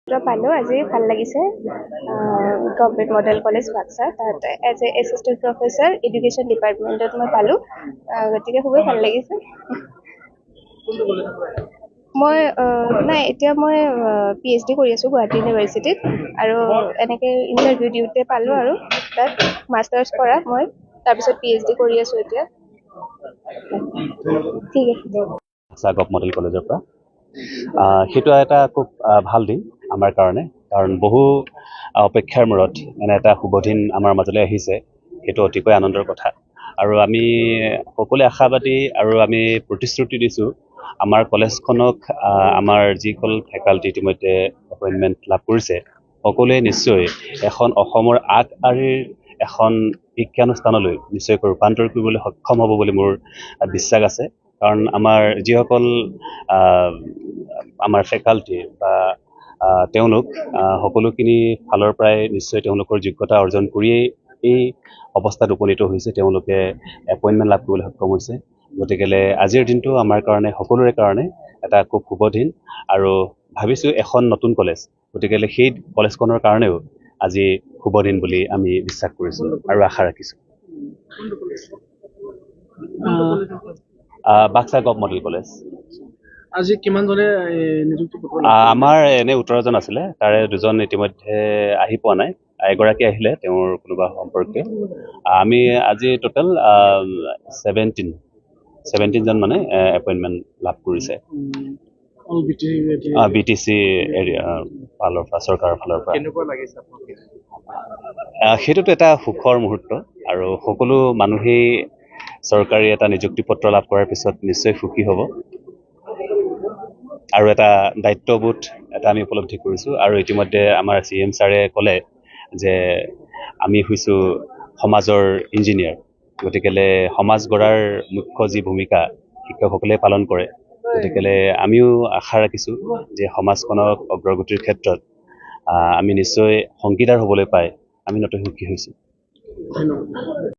পালোঁ আজি ভাল লাগিছে গভৰ্ণমেণ্ট মডেল কলেজ বাক্সা তাত as a assistant professor education ডিপাৰ্টমেণ্টত মই পালোঁ গতিকে খুবেই ভাল লাগিছে মই নাই এতিয়া মই PhD কৰি আছোঁ গুৱাহাটী ইউনিভাৰ্চিটিত আৰু এনেকৈ ইণ্টাৰভিউ দিওঁতে পালোঁ আৰু তাত মাষ্টাৰ্ছ কৰা মই তাৰপিছত PhD কৰি আছোঁ এতিয়া ঠিক আছে গভ মডেল কলেজৰ পৰা সেইটো এটা খুব ভাল দিন আমাৰ কাৰণে কাৰণ বহু অপেক্ষাৰ মূৰত এনে এটা শুভ দিন আমাৰ মাজলৈ আহিছে সেইটো অতিকৈ আনন্দৰ কথা আৰু আমি সকলোৱে আশাবাদী আৰু আমি প্ৰতিশ্ৰুতি দিছোঁ আমাৰ কলেজখনক আমাৰ যিসকল ফেকাল্টি ইতিমধ্যে এপইণ্টমেণ্ট লাভ কৰিছে সকলোৱে নিশ্চয় এখন অসমৰ আগশাৰীৰ এখন শিক্ষানুষ্ঠানলৈ নিশ্চয়কৈ ৰূপান্তৰ কৰিবলৈ সক্ষম হ'ব বুলি মোৰ বিশ্বাস আছে কাৰণ আমাৰ যিসকল আমাৰ ফেকাল্টি বা তেওঁলোক সকলোখিনি ফালৰ পৰাই নিশ্চয় তেওঁলোকৰ যোগ্যতা অৰ্জন কৰিয়েই এই অৱস্থাত উপনীত হৈছে তেওঁলোকে এপইণ্টমেণ্ট লাভ কৰিবলৈ সক্ষম হৈছে গতিকেলৈ আজিৰ দিনটো আমাৰ কাৰণে সকলোৰে কাৰণে এটা খুব শুভ দিন আৰু ভাবিছোঁ এখন নতুন কলেজ গতিকেলৈ সেই কলেজখনৰ কাৰণেও আজি শুভ দিন বুলি আমি বিশ্বাস কৰিছোঁ আৰু আশা ৰাখিছোঁ বাক্সা গভ মডেল কলেজ আজি কিমানজনে নিযুক্তি আমাৰ এনে 18 জন আছিলে তাৰে 2 জন ইতিমধ্যে আহি পোৱা নাই এগৰাকী আহিলে তেওঁৰ কোনোবা সম্পৰ্কে আমি আজি টোটেল 17 জন মানে এপইণ্টমেণ্ট লাভ কৰিছে BTC ফালৰ পৰা চৰকাৰৰ ফালৰ পৰা সেইটোতো এটা সুখৰ মুহূৰ্ত আৰু সকলো মানুহেই চৰকাৰী এটা নিযুক্তি পত্ৰ লাভ কৰাৰ পিছত নিশ্চয় সুখী হ'ব আৰু এটা দায়িত্ববোধ এটা আমি উপলব্ধি কৰিছোঁ আৰু ইতিমধ্যে আমাৰ CM ছাৰে ক'লে যে আমি হৈছোঁ সমাজৰ ইঞ্জিনিয়াৰ গতিকেলৈ সমাজ গঢ়াৰ মুখ্য যি ভূমিকা শিক্ষকসকলে পালন কৰে গতিকেলৈ আমিও আশা ৰাখিছোঁ যে সমাজখনক অগ্ৰগতিৰ ক্ষেত্ৰত আমি নিশ্চয় অংশীদাৰ হ'বলৈ পাই আমি নতুন সুখী হৈছোঁ